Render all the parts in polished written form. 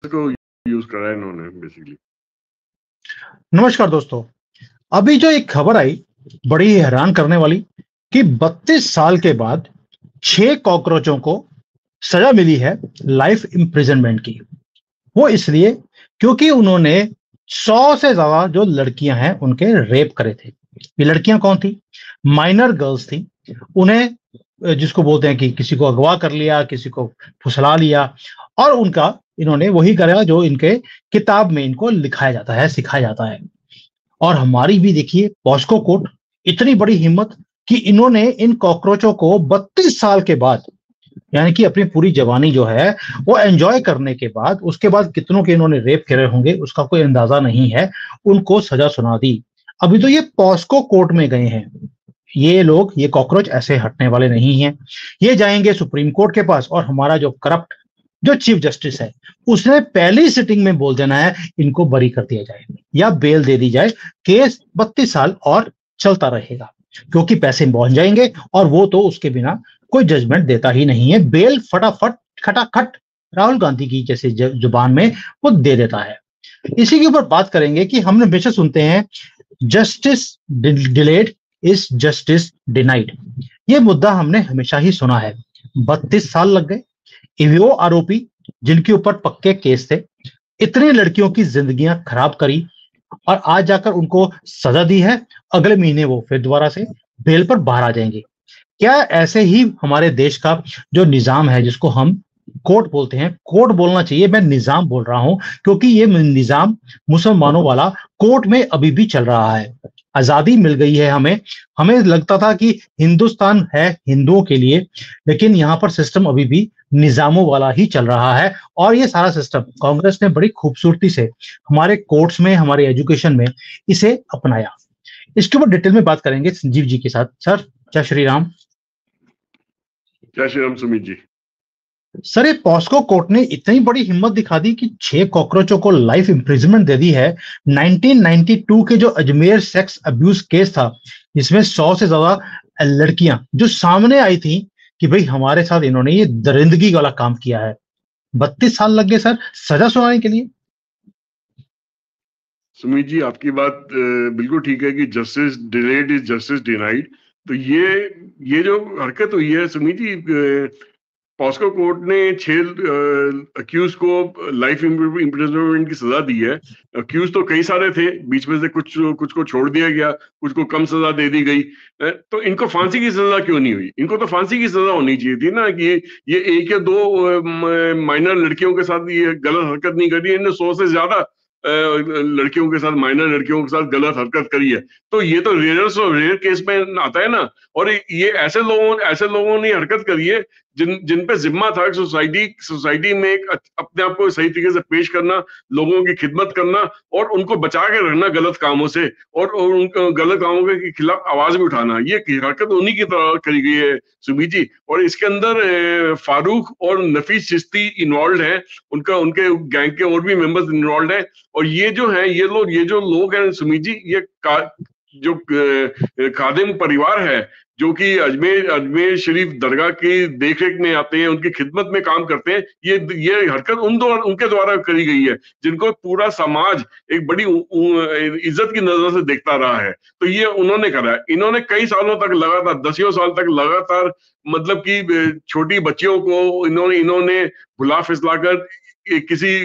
को यूज करा है इन्होंने बेसिकली। नमस्कार दोस्तों, अभी जो एक खबर आई बड़ी ही हैरान करने वाली कि 32 साल के बाद 6 कॉकरोचों को सजा मिली है लाइफ इम्प्रिजनमेंट की। वो इसलिए क्योंकि उन्होंने 100 से ज्यादा जो लड़कियां हैं उनके रेप करे थे। ये लड़कियां कौन थी? माइनर गर्ल्स थी। उन्हें जिसको बोलते हैं कि किसी को अगवा कर लिया, किसी को फुसला लिया और उनका इन्होंने वही करा जो इनके किताब में इनको लिखाया जाता है, सिखाया जाता है। और हमारी भी देखिए पॉस्को कोर्ट, इतनी बड़ी हिम्मत कि इन्होंने इन कॉकरोचों को 32 साल के बाद, यानी कि अपनी पूरी जवानी जो है वो एंजॉय करने के बाद, उसके बाद कितनों के इन्होंने रेप करे होंगे उसका कोई अंदाजा नहीं है, उनको सजा सुना दी। अभी तो ये पॉस्को कोर्ट में गए हैं। ये लोग, ये कॉकरोच ऐसे हटने वाले नहीं हैं। ये जाएंगे सुप्रीम कोर्ट के पास और हमारा जो करप्ट जो चीफ जस्टिस है उसने पहली सिटिंग में बोल देना है इनको बरी कर दिया जाए या बेल दे दी जाए। केस 32 साल और चलता रहेगा क्योंकि पैसे पहुंच जाएंगे और वो तो उसके बिना कोई जजमेंट देता ही नहीं है। बेल फटाफट खटाखट राहुल गांधी की जैसे जुबान में वो दे देता है। इसी के ऊपर बात करेंगे कि हमने हमेशा सुनते हैं justice delayed is justice denied. ये मुद्दा हमने हमेशा ही सुना है। 32 साल लग गए। वो आरोपी जिनके ऊपर पक्के केस थे, इतनी लड़कियों की जिंदगियां खराब करी और आज जाकर उनको सजा दी है। अगले महीने वो फिर दोबारा से बेल पर बाहर आ जाएंगे। क्या ऐसे ही हमारे देश का जो निजाम है, जिसको हम कोर्ट बोलते हैं, कोर्ट बोलना चाहिए, मैं निजाम बोल रहा हूं क्योंकि ये निजाम मुसलमानों वाला कोर्ट में अभी भी चल रहा है। आजादी मिल गई है हमें, हमें लगता था कि हिंदुस्तान है हिंदुओं के लिए, लेकिन यहाँ पर सिस्टम अभी भी निजामों वाला ही चल रहा है। और ये सारा सिस्टम कांग्रेस ने बड़ी खूबसूरती से हमारे कोर्ट्स में, हमारे एजुकेशन में इसे अपनाया। इसके ऊपर डिटेल में बात करेंगे संजीव जी के साथ। सर, जय श्री राम। जय श्री राम सुमित जी। सर, ये पॉस्को कोर्ट ने इतनी बड़ी हिम्मत दिखा दी कि 6 कॉकरोचों को लाइफ इम्प्रिजनमेंट दे दी है। 1992 के जो अजमेर सेक्स अब्यूज केस था, इसमें 100 से ज्यादा लड़कियां जो सामने आई थी कि भाई हमारे साथ इन्होंने ये दरिंदगी वाला काम किया है। 32 साल लग गए सर सजा सुनाने के लिए। सुमित जी, आपकी बात बिल्कुल ठीक है कि justice delayed is justice denied. तो ये जो हरकत हुई है सुमित जी, पॉस्को कोर्ट ने 6 अक्यूज को लाइफ इम्प्रिजनमेंट की सजा दी है। अक्यूज तो कई सारे थे, बीच में से कुछ को छोड़ दिया गया, कुछ को कम सजा दे दी गई। तो इनको फांसी की सजा क्यों नहीं हुई? इनको तो फांसी की सजा होनी चाहिए थी ना कि ये 1 या 2 माइनर लड़कियों के साथ ये गलत हरकत नहीं करी, इन्होंने 100 से ज्यादा लड़कियों के साथ, माइनर लड़कियों के साथ गलत हरकत करी है। तो ये तो रेयर केस में आता है ना। और ये ऐसे लोगों ने हरकत करी है जिन पे जिम्मा था सोसाइटी में एक अपने आप को सही तरीके से पेश करना, लोगों की खिदमत करना और उनको बचा के रखना गलत कामों से, और उन गलत कामों के खिलाफ आवाज भी उठाना। ये हरकत उन्हीं की तरह करी गई है सुमित जी। और इसके अंदर फारूक और नफीस चिश्ती इन्वॉल्व है, उनके गैंग के और भी मेंबर्स इन्वॉल्व है। और ये जो लोग हैं सुमित जी, ये जो खादिम परिवार है जो कि अजमेर शरीफ दरगाह की देखरेख में आते हैं, उनकी खिदमत में काम करते हैं, ये हरकत उनके द्वारा करी गई है जिनको पूरा समाज एक बड़ी इज्जत की नजर से देखता रहा है। तो ये उन्होंने करा है। इन्होंने कई सालों तक लगातार, 10 साल तक लगातार, मतलब कि छोटी बच्चियों को इन्होंने भुला फिसला कर किसी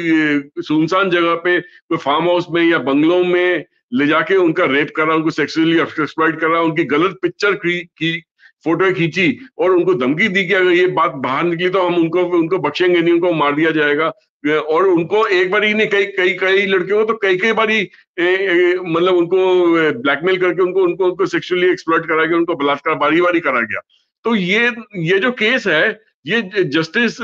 सुनसान जगह पे, कोई फार्म हाउस में या बंगलों में ले जाके उनका रेप करा, उनको सेक्सुअली एक्सप्लॉइट करा, उनकी गलत पिक्चर की फोटो खींची और उनको धमकी दी कि अगर ये बात बाहर निकली तो हम उनको बख्शेंगे नहीं, उनको मार दिया जाएगा। और उनको एक बार ही नहीं, कई लड़कियों को तो कई बारी मतलब उनको ब्लैकमेल करके उनको सेक्सुअली एक्सप्लॉइट करा गया, उनको बलात्कार बारी करा गया। तो ये जो केस है, ये जस्टिस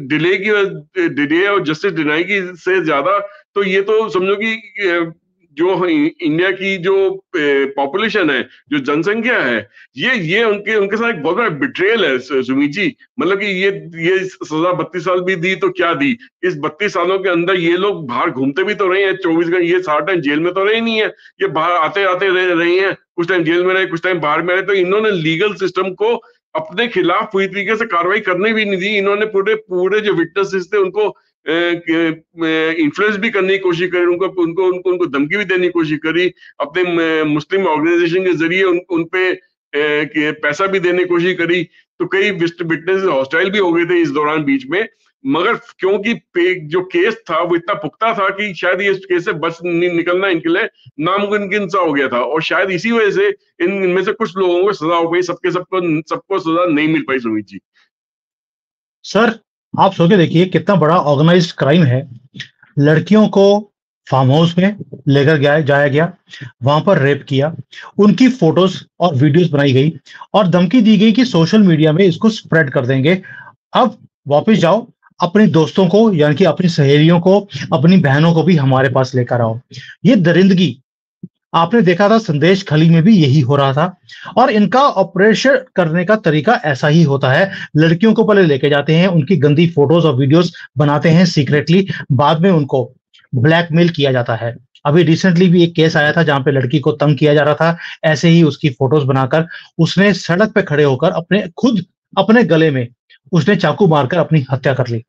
डिले और जस्टिस डिनाई की से ज्यादा, तो ये तो समझो कि जो इंडिया की जो पॉपुलेशन है, जो जनसंख्या है, ये उनके साथ एक बहुत बड़ा बिट्रेयल है सुमित जी। मतलब कि ये सजा 32 साल भी दी तो क्या दी, इस 32 सालों के अंदर ये लोग बाहर घूमते भी तो रहे हैं 24 घंटे, ये सारा टाइम जेल में तो रहे नहीं है, ये बाहर आते आते रहे हैं, कुछ टाइम जेल में रहे, कुछ टाइम बाहर में रहे। तो इन्होंने लीगल सिस्टम को अपने खिलाफ पूरी तरीके से कार्रवाई करने भी नहीं दी। इन्होंने पूरे जो विटनेसेस थे उनको इन्फ्लुएंस भी करने की कोशिश करी, उनको उनको उनको उनको धमकी भी देने की कोशिश करी, अपने मुस्लिम ऑर्गेनाइजेशन के जरिए उन पे पैसा भी देने की कोशिश करी। तो कई विटनेस हॉस्टाइल भी हो गए थे इस दौरान बीच में, मगर क्योंकि जो केस था वो इतना पुख्ता था कि शायद ये केस से बच निकलना इनके लिए नामुमकिन सा हो गया था, और शायद इसी वजह से इनमें से कुछ लोगों को सजा हो गई, सबको सजा नहीं मिल पाई सुमित जी। सर आप सोच के देखिए कितना बड़ा ऑर्गेनाइज्ड क्राइम है। लड़कियों को फार्म हाउस में लेकर जाया गया, वहां पर रेप किया, उनकी फोटोज और वीडियोस बनाई गई और धमकी दी गई कि सोशल मीडिया में इसको स्प्रेड कर देंगे। अब वापस जाओ, अपने दोस्तों को यानी कि अपनी सहेलियों को, अपनी बहनों को भी हमारे पास लेकर आओ। ये दरिंदगी आपने देखा था, संदेश खली में भी यही हो रहा था। और इनका ऑपरेशन करने का तरीका ऐसा ही होता है। लड़कियों को पहले लेके जाते हैं, उनकी गंदी फोटोज और वीडियोस बनाते हैं सीक्रेटली, बाद में उनको ब्लैकमेल किया जाता है। अभी रिसेंटली भी एक केस आया था जहां पे लड़की को तंग किया जा रहा था, ऐसे ही उसकी फोटोज बनाकर उसने सड़क पे खड़े होकर अपने गले में उसने चाकू मारकर अपनी हत्या कर ली।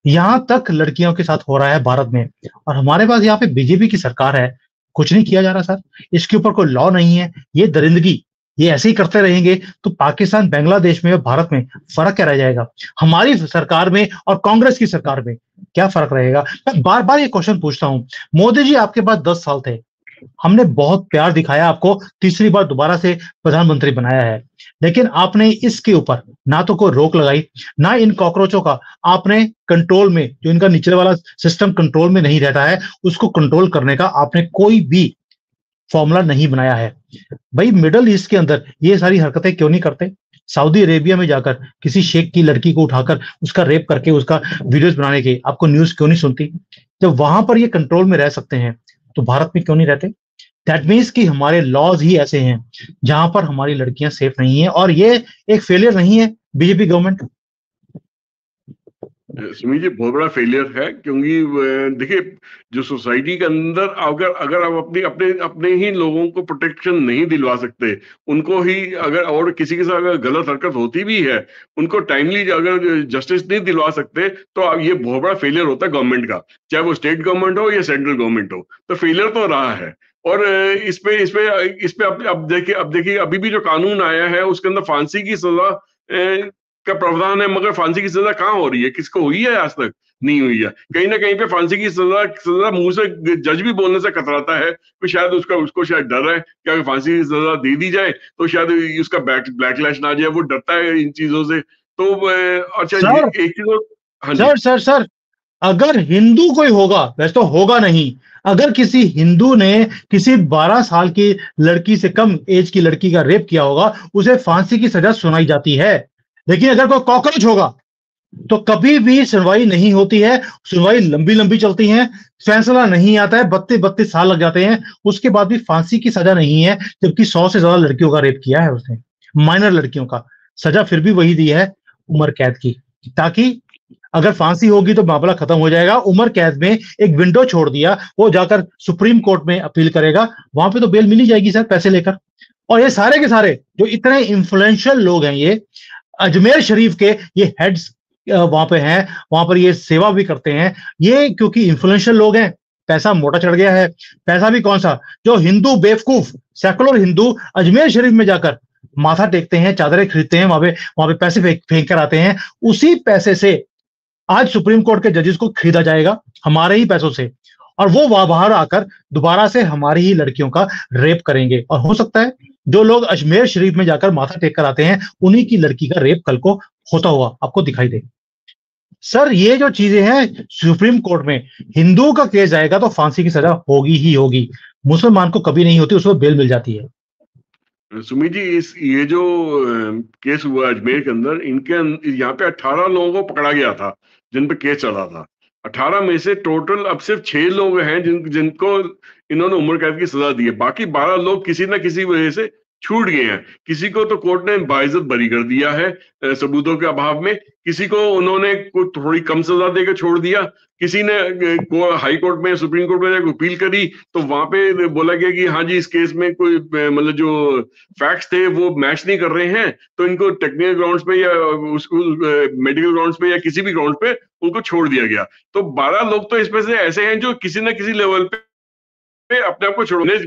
यहां तक लड़कियों के साथ हो रहा है भारत में, और हमारे पास यहाँ पे बीजेपी की सरकार है, कुछ नहीं किया जा रहा सर। इसके ऊपर कोई लॉ नहीं है। ये दरिंदगी ये ऐसे ही करते रहेंगे तो पाकिस्तान, बांग्लादेश में और भारत में फर्क क्या रह जाएगा? हमारी सरकार में और कांग्रेस की सरकार में क्या फर्क रहेगा? मैं बार बार ये क्वेश्चन पूछता हूं। मोदी जी आपके पास 10 साल थे, हमने बहुत प्यार दिखाया, आपको तीसरी बार दोबारा से प्रधानमंत्री बनाया है, लेकिन आपने इसके ऊपर ना तो कोई रोक लगाई, ना इन कॉकरोचों का आपने कंट्रोल में, जो इनका निचले वाला सिस्टम कंट्रोल में नहीं रहता है, उसको कंट्रोल करने का आपने कोई भी फॉर्मूला नहीं बनाया है। भाई मिडल ईस्ट के अंदर ये सारी हरकतें क्यों नहीं करते? सऊदी अरेबिया में जाकर किसी शेख की लड़की को उठाकर उसका रेप करके उसका वीडियोस बनाने की आपको न्यूज क्यों नहीं सुनती? जब वहां पर ये कंट्रोल में रह सकते हैं तो भारत में क्यों नहीं रहते? दैट मीन्स कि हमारे लॉज ही ऐसे हैं जहां पर हमारी लड़कियां सेफ नहीं है, और ये एक फेलियर नहीं है बीजेपी गवर्नमेंट। सुमित जी बहुत बड़ा फेलियर है, क्योंकि देखिए जो सोसाइटी के अंदर अगर अगर आप अपनी अपने अपने ही लोगों को प्रोटेक्शन नहीं दिलवा सकते, उनको ही अगर और किसी के साथ अगर गलत हरकत होती भी है, उनको टाइमली अगर जस्टिस नहीं दिलवा सकते, तो अब ये बहुत बड़ा फेलियर होता है गवर्नमेंट का, चाहे वो स्टेट गवर्नमेंट हो या सेंट्रल गवर्नमेंट हो। तो फेलियर तो रहा है। और इस पे अब देखिए अभी भी जो कानून आया है उसके अंदर फांसी की सजा का प्रावधान है, मगर फांसी की सजा कहाँ हो रही है? किसको हुई है? आज तक नहीं हुई है। कहीं ना कहीं पे फांसी की सजा मुंह से जज भी बोलने से कतराता है, तो शायद उसको शायद डर है कि अगर फांसी की सजा दे दी जाए तो शायद उसका बैकलैश ना आ जाए, वो डरता है इन चीजों से। तो अच्छा सर एक चीज हाँ जी। सर अगर हिंदू कोई होगा, वैसे तो होगा नहीं, अगर किसी हिंदू ने किसी 12 साल की लड़की से कम एज की लड़की का रेप किया होगा, उसे फांसी की सजा सुनाई जाती है। लेकिन अगर कोई कॉकरोच होगा तो कभी भी सुनवाई नहीं होती है, सुनवाई लंबी लंबी चलती है, फैसला नहीं आता है, 32-32 साल लग जाते हैं, उसके बाद भी फांसी की सजा नहीं है, जबकि 100 से ज्यादा लड़कियों का रेप किया है उसने, माइनर लड़कियों का। सजा फिर भी वही दी है, उम्र कैद की, ताकि अगर फांसी होगी तो मामला खत्म हो जाएगा। उम्र कैद में एक विंडो छोड़ दिया, वो जाकर सुप्रीम कोर्ट में अपील करेगा, वहां पे तो बेल मिल ही जाएगी सर, पैसे लेकर। और ये सारे के सारे जो इतने इन्फ्लुएंशियल लोग हैं, ये अजमेर शरीफ के ये हेड्स वहां पे हैं, वहां पर ये सेवा भी करते हैं, ये क्योंकि इन्फ्लुएंशियल लोग हैं, पैसा मोटा चढ़ गया है। पैसा भी कौन सा, जो हिंदू बेवकूफ सेकुलर हिंदू अजमेर शरीफ में जाकर माथा टेकते हैं, चादरें खरीदते हैं, वहां पे पैसे फेंक कर आते हैं, उसी पैसे से आज सुप्रीम कोर्ट के जजेस को खरीदा जाएगा हमारे ही पैसों से, और वो वहां बाहर आकर दोबारा से हमारी ही लड़कियों का रेप करेंगे। और हो सकता है जो लोग अजमेर शरीफ में जाकर माथा टेक कर आते हैं, उन्हीं की लड़की का रेप कल को होता हुआ आपको दिखाई दे। सर ये जो चीजें हैं, सुप्रीम कोर्ट में हिंदू का केस जाएगा तो फांसी की सजा होगी ही होगी, मुसलमान को कभी नहीं होती, उसको बेल मिल जाती है। सुमित जी ये जो केस हुआ अजमेर के अंदर, यहाँ पे 18 लोगों को पकड़ा गया था जिन पे केस चला था। 18 में से टोटल अब सिर्फ 6 लोग हैं जिनको इन्होंने उम्र कैद की सजा दी है। बाकी 12 लोग किसी ना किसी वजह से छूट गए हैं। किसी को तो कोर्ट ने बाइज्जत बरी कर दिया है सबूतों के अभाव में, किसी को उन्होंने कुछ थोड़ी कम सजा देकर छोड़ दिया, किसी ने हाई कोर्ट में, सुप्रीम कोर्ट में जाकर अपील करी तो वहां पे बोला गया कि हाँ जी, इस केस में कोई मतलब जो फैक्ट्स थे वो मैच नहीं कर रहे हैं, तो इनको टेक्निकल ग्राउंड्स पे या मेडिकल ग्राउंड्स पे या किसी भी ग्राउंड पे उनको छोड़ दिया गया। तो 12 लोग तो इसमें से ऐसे हैं जो किसी न किसी लेवल पे अपने आप को छुड़वाने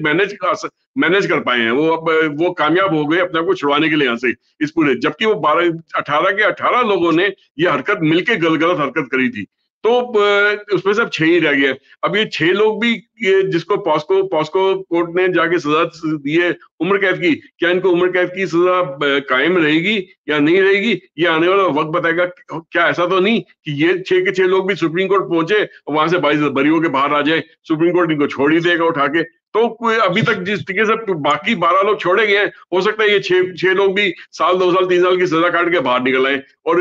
मैनेज कर पाए हैं। वो अब वो कामयाब हो गए अपने आप को छुड़वाने के लिए यहाँ से इस पूरे, जबकि वो 18 के 18 लोगों ने ये हरकत मिलके गलत हरकत करी थी। तो उसमें से अब 6 ही रह गए। अब ये 6 लोग भी, ये जिसको पॉस्को कोर्ट ने जाके सजा दी है उम्र कैद की, क्या इनको उम्र कैद की सजा कायम रहेगी या नहीं रहेगी, ये आने वाला वक्त बताएगा। क्या ऐसा तो नहीं कि ये 6 के 6 लोग भी सुप्रीम कोर्ट पहुंचे और वहां से 22 बरी होके बाहर आ जाए, सुप्रीम कोर्ट इनको छोड़ ही देगा उठा के। तो अभी तक जिस तरीके से बाकी 12 लोग छोड़े गए हैं, हो सकता है ये 6 लोग भी साल 2 साल 3 साल की सजा काट के बाहर निकल आए, और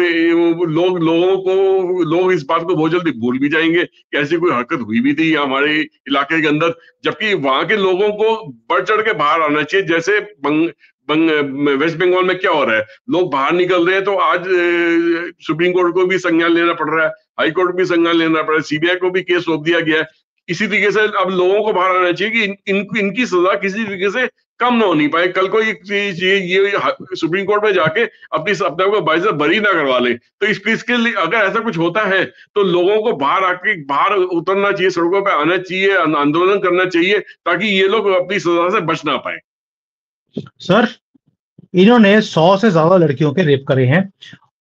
लोग इस बात को बहुत जल्दी भूल भी जाएंगे कि ऐसी कोई हरकत हुई भी थी हमारे इलाके के अंदर। जबकि वहां के लोगों को बढ़ चढ़ के बाहर आना चाहिए। जैसे वेस्ट बंगाल में क्या हो रहा है, लोग बाहर निकल रहे हैं, तो आज सुप्रीम कोर्ट को भी संज्ञान लेना पड़ रहा है, हाई कोर्ट भी संज्ञान लेना पड़ रहा है, सीबीआई को भी केस सौंप दिया गया है। इसी तरीके से अब लोगों को बाहर आना चाहिए कि इनकी सजा किसी तरीके से कम ना होनी पाए। कल को ये सुप्रीम कोर्ट में जाके अपने आप को बाइज़ बरी ना करवा ले। तो इसके लिए अगर ऐसा कुछ होता है तो लोगों को बाहर उतरना चाहिए, सड़कों पे आना चाहिए, आंदोलन करना चाहिए, ताकि ये लोग अपनी सजा से बच ना पाए। सर, इन्होंने 100 से ज्यादा लड़कियों के रेप करे हैं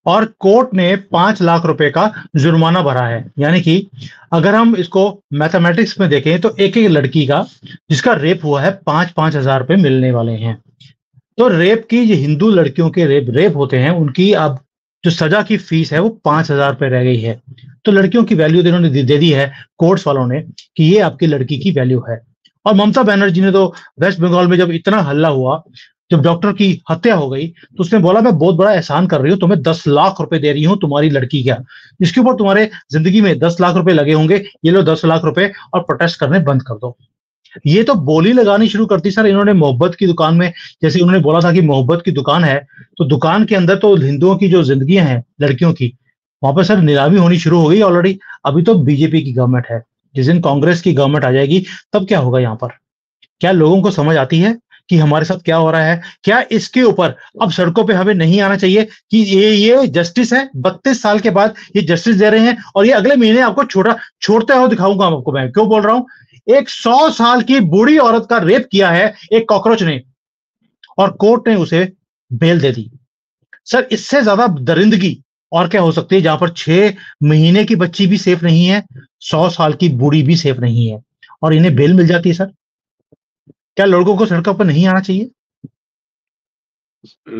और कोर्ट ने 5 लाख रुपए का जुर्माना भरा है। यानी कि अगर हम इसको मैथमेटिक्स में देखें तो एक एक लड़की का जिसका रेप हुआ है 5-5 हजार रुपए मिलने वाले हैं। तो रेप की, जो हिंदू लड़कियों के रेप होते हैं, उनकी अब जो सजा की फीस है वो 5,000 रुपए रह गई है। तो लड़कियों की वैल्यू इन्होंने दे दी है कोर्ट्स वालों ने कि ये आपकी लड़की की वैल्यू है। और ममता बनर्जी ने तो वेस्ट बंगाल में जब इतना हल्ला हुआ, जब डॉक्टर की हत्या हो गई, तो उसने बोला मैं बहुत बड़ा एहसान कर रही हूँ, तुम्हें 10 लाख रुपए दे रही हूँ तुम्हारी लड़की का, इसके ऊपर तुम्हारे जिंदगी में 10 लाख रुपए लगे होंगे, ये लो 10 लाख रुपए और प्रोटेस्ट करने बंद कर दो। ये तो बोली लगानी शुरू करती सर इन्होंने मोहब्बत की दुकान में। जैसे उन्होंने बोला था कि मोहब्बत की दुकान है, तो दुकान के अंदर तो हिंदुओं की जो जिंदगियां हैं लड़कियों की, वहां पर सर नीलामी होनी शुरू हो गई ऑलरेडी। अभी तो बीजेपी की गवर्नमेंट है, जिस दिन कांग्रेस की गवर्नमेंट आ जाएगी तब क्या होगा यहाँ पर? क्या लोगों को समझ आती है कि हमारे साथ क्या हो रहा है? क्या इसके ऊपर अब सड़कों पे हमें नहीं आना चाहिए कि ये जस्टिस है? 32 साल के बाद ये जस्टिस दे रहे हैं और ये अगले महीने आपको छोड़ते हुए दिखाऊंगा। आपको मैं क्यों बोल रहा हूं, एक 100 साल की बूढ़ी औरत का रेप किया है एक कॉकरोच ने और कोर्ट ने उसे बेल दे दी। सर, इससे ज्यादा दरिंदगी और क्या हो सकती है, जहां पर 6 महीने की बच्ची भी सेफ नहीं है, 100 साल की बूढ़ी भी सेफ नहीं है और इन्हें बेल मिल जाती है। सर, क्या लड़कों को सड़कों पर नहीं आना चाहिए?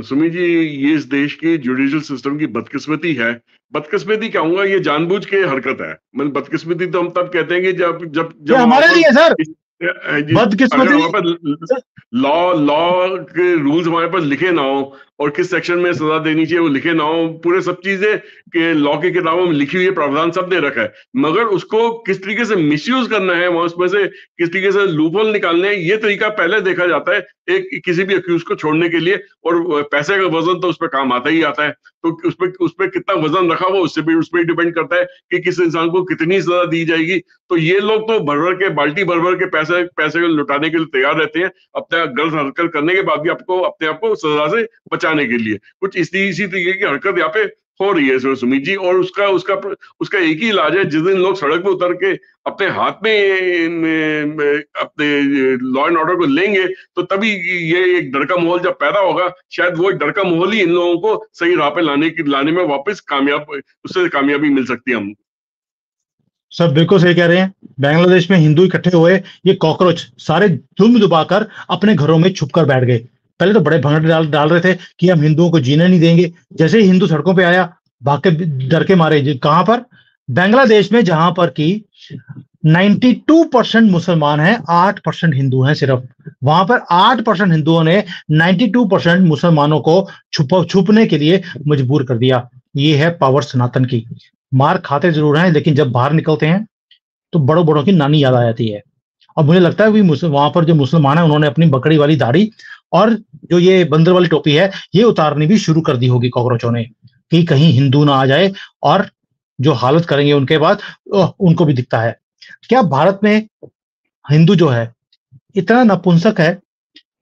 सुमित जी, ये इस देश के जुडिशियल सिस्टम की बदकिस्मती है। बदकिस्मती कहूंगा, ये जानबूझ के हरकत है। मतलब बदकिस्मती तो हम तब कहते हैं कि जब हमारे लिए सर अगर हमारे पास लॉ के रूल्स हमारे पास लिखे ना हो और किस सेक्शन में सजा देनी चाहिए वो लिखे ना हो, पूरे सब चीजें के लॉ की किताबों में लिखी हुई है, प्रावधान सब दे रखा है, मगर उसको किस तरीके से मिसयूज करना है, वहां उसमें से किस तरीके से लूपहोल निकालने हैं, ये तरीका पहले देखा जाता है एक किसी भी अक्यूज को छोड़ने के लिए। और पैसे का वजन तो उस पर काम आता ही आता है, तो उस पर कितना वजन रखा हुआ उस पर डिपेंड करता है कि किस इंसान को कितनी सजा दी जाएगी। तो ये लोग तो बाल्टी भर भर के पैसे को लुटाने के लिए तैयार रहते हैं, अपना गलत हरकत करने के बाद भी अपने आप को सजा से बचाने के लिए। कुछ इसी तरीके की हरकत यहाँ पे हो रही है सुमित जी, और उसका एक ही इलाज है, जिस दिन लोग सड़क पे उतर के अपने हाथ में अपने लॉ एंड ऑर्डर को लेंगे, तो तभी ये एक डर का माहौल जब पैदा होगा, शायद वो एक डर का माहौल ही इन लोगों को सही राह पे लाने में वापस उससे कामयाबी मिल सकती है। हम सब बिल्कुल सही कह रहे हैं। बांग्लादेश में हिंदू इकट्ठे हुए, ये कॉकरोच सारे दुम दुबाकर अपने घरों में छुपकर बैठ गए। पहले तो बड़े भंगड़े डाल रहे थे कि हम हिंदुओं को जीने नहीं देंगे, जैसे ही हिंदू सड़कों पे आया भाग के डर के मारे। कहां पर? बांग्लादेश में, जहां पर कि 92% मुसलमान हैं, 8% हिंदू हैं सिर्फ। वहां पर 8% हिंदुओं ने 92% मुसलमानों को छुपने के लिए मजबूर कर दिया। ये है पावर सनातन की। मार खाते जरूर हैं, लेकिन जब बाहर निकलते हैं तो बड़ों बड़ों की नानी याद आ जाती है। और मुझे लगता है कि वहां पर जो मुसलमान है उन्होंने अपनी बकरी वाली दाढ़ी और जो ये बंदर वाली टोपी है ये उतारनी भी शुरू कर दी होगी कॉकरोचों ने, कि कहीं हिंदू ना आ जाए और जो हालत करेंगे उनके बाद, उनको भी दिखता है। क्या भारत में हिंदू जो है इतना नपुंसक है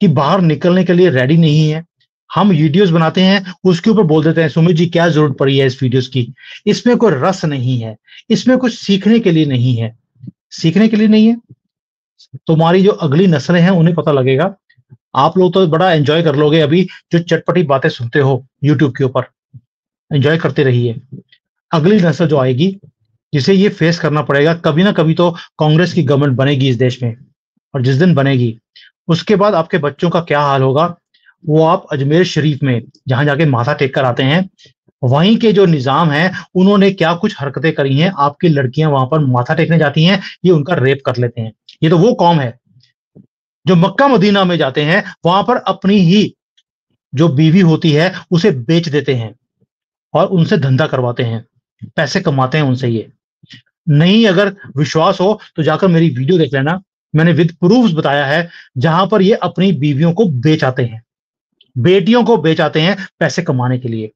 कि बाहर निकलने के लिए रेडी नहीं है? हम वीडियोस बनाते हैं, उसके ऊपर बोल देते हैं सुमित जी क्या जरूरत पड़ी है इस वीडियोस की, इसमें कोई रस नहीं है, इसमें कुछ सीखने के लिए नहीं है। सीखने के लिए नहीं है, तुम्हारी जो अगली नस्लें हैं उन्हें पता लगेगा। आप लोग तो बड़ा एंजॉय कर लोगे अभी जो चटपटी बातें सुनते हो यूट्यूब के ऊपर, एंजॉय करते रहिए। अगली नस्ल जो आएगी जिसे ये फेस करना पड़ेगा, कभी ना कभी तो कांग्रेस की गवर्नमेंट बनेगी इस देश में, और जिस दिन बनेगी उसके बाद आपके बच्चों का क्या हाल होगा वो आप अजमेर शरीफ में जहां जाके माथा टेक कर आते हैं, वहीं के जो निजाम है उन्होंने क्या कुछ हरकतें करी हैं, आपकी लड़कियां वहां पर माथा टेकने जाती हैं, ये उनका रेप कर लेते हैं। ये तो वो कौम है जो मक्का मदीना में जाते हैं, वहां पर अपनी ही जो बीवी होती है उसे बेच देते हैं और उनसे धंधा करवाते हैं, पैसे कमाते हैं उनसे। ये नहीं, अगर विश्वास हो तो जाकर मेरी वीडियो देख लेना, मैंने विद प्रूफ्स बताया है जहां पर ये अपनी बीवियों को बेच आते हैं, बेटियों को बेच आते हैं पैसे कमाने के लिए।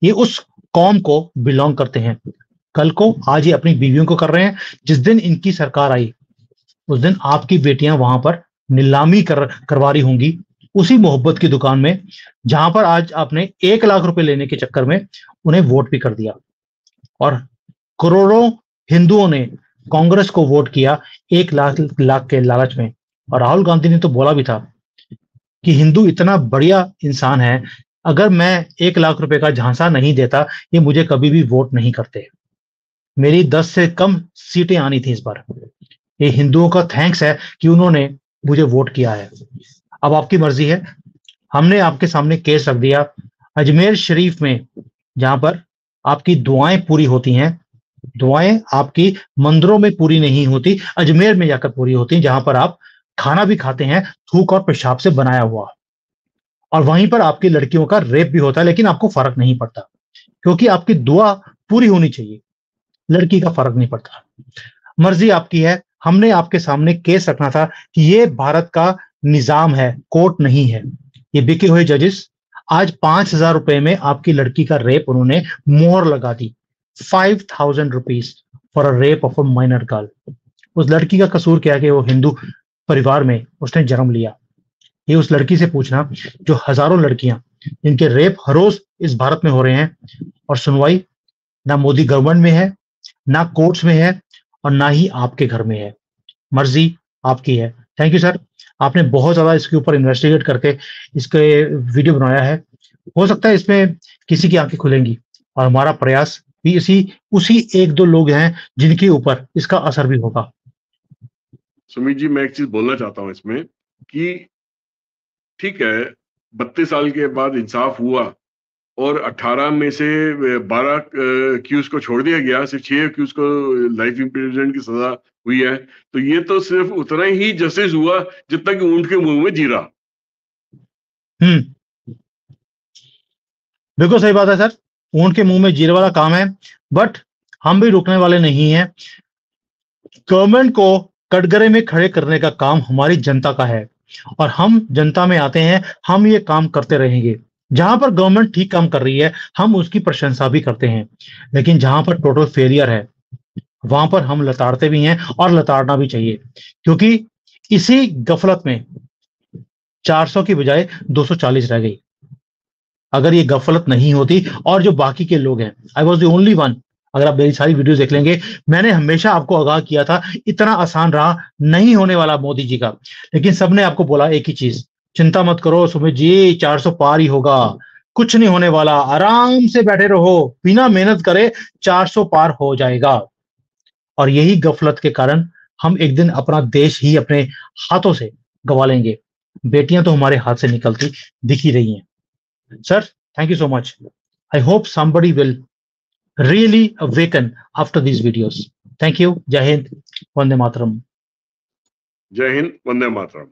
ये उस कौम को बिलोंग करते हैं। कल को आज ये अपनी बीवियों को कर रहे हैं, जिस दिन इनकी सरकार आई उस दिन आपकी बेटियां वहां पर नीलामी करवा रही होंगी उसी मोहब्बत की दुकान में जहां पर आज आपने 1 लाख रुपए लेने के चक्कर में उन्हें वोट भी कर दिया। और करोड़ों हिंदुओं ने कांग्रेस को वोट किया 1 लाख के लालच में। और राहुल गांधी ने तो बोला भी था कि हिंदू इतना बढ़िया इंसान है, अगर मैं 1 लाख रुपए का झांसा नहीं देता ये मुझे कभी भी वोट नहीं करते। मेरी 10 से कम सीटें आनी थी इस बार। ये हिंदुओं का थैंक्स है कि उन्होंने मुझे वोट किया है। अब आपकी मर्जी है, हमने आपके सामने केस रख दिया अजमेर शरीफ में जहां पर आपकी दुआएं पूरी होती हैं। दुआएं आपकी मंदिरों में पूरी नहीं होती, अजमेर में जाकर पूरी होती हैं, जहां पर आप खाना भी खाते हैं थूक और पेशाब से बनाया हुआ, और वहीं पर आपकी लड़कियों का रेप भी होता है, लेकिन आपको फर्क नहीं पड़ता क्योंकि आपकी दुआ पूरी होनी चाहिए, लड़की का फर्क नहीं पड़ता। मर्जी आपकी है, हमने आपके सामने केस रखना था कि ये भारत का निजाम है, कोर्ट नहीं है। ये बिके हुए जजेस आज 5,000 रुपए में आपकी लड़की का रेप उन्होंने मोहर लगा दी। 5,000 rupees for a rape of a minor girl. उस लड़की का कसूर क्या है कि वो हिंदू परिवार में उसने जन्म लिया। ये उस लड़की से पूछना जो हजारों लड़कियां जिनके रेप हर रोज इस भारत में हो रहे हैं, और सुनवाई ना मोदी गवर्नमेंट में है, ना कोर्ट्स में है, और ना ही आपके घर में है। मर्जी आपकी है। थैंक यू सर, आपने बहुत ज्यादा इसके ऊपर इन्वेस्टिगेट करके इसके वीडियो बनाया है। हो सकता है इसमें किसी की आंखें खुलेंगी, और हमारा प्रयास भी उसी 1-2 लोग हैं जिनके ऊपर इसका असर भी होगा। सुमित जी, मैं एक चीज बोलना चाहता हूं इसमें कि ठीक है, 32 साल के बाद इंसाफ हुआ और 18 में से 12 एक्यूज को छोड़ दिया गया, सिर्फ 6 एक्यूज को लाइफ इम्प्रिजनमेंट की सजा हुई है। तो ये तो सिर्फ उतना ही जस्टिस हुआ जितना कि ऊंट के मुंह में जीरा। बिल्कुल सही बात है सर, ऊंट के मुंह में जीरे वाला काम है। बट हम भी रुकने वाले नहीं हैं। गवर्नमेंट को कटघरे में खड़े करने का काम हमारी जनता का है, और हम जनता में आते हैं, हम ये काम करते रहेंगे। जहां पर गवर्नमेंट ठीक काम कर रही है हम उसकी प्रशंसा भी करते हैं, लेकिन जहां पर टोटल फेलियर है वहां पर हम लताड़ते भी हैं, और लताड़ना भी चाहिए, क्योंकि इसी गफलत में 400 की बजाय 240 रह गई। अगर ये गफलत नहीं होती, और जो बाकी के लोग हैं, I was the only one, अगर आप मेरी सारी वीडियो देख लेंगे, मैंने हमेशा आपको आगाह किया था इतना आसान रहा नहीं होने वाला मोदी जी का, लेकिन सबने आपको बोला एक ही चीज, चिंता मत करो सुमित जी, 400 पार ही होगा, कुछ नहीं होने वाला, आराम से बैठे रहो, बिना मेहनत करे 400 पार हो जाएगा। और यही गफलत के कारण हम एक दिन अपना देश ही अपने हाथों से गवा लेंगे। बेटियां तो हमारे हाथ से निकलती दिख ही रही हैं। Sir, thank you so much. I hope somebody will really awaken after these videos. Thank you. Jai Hind. Vande Mataram. जय हिंद, वंदे मातरम।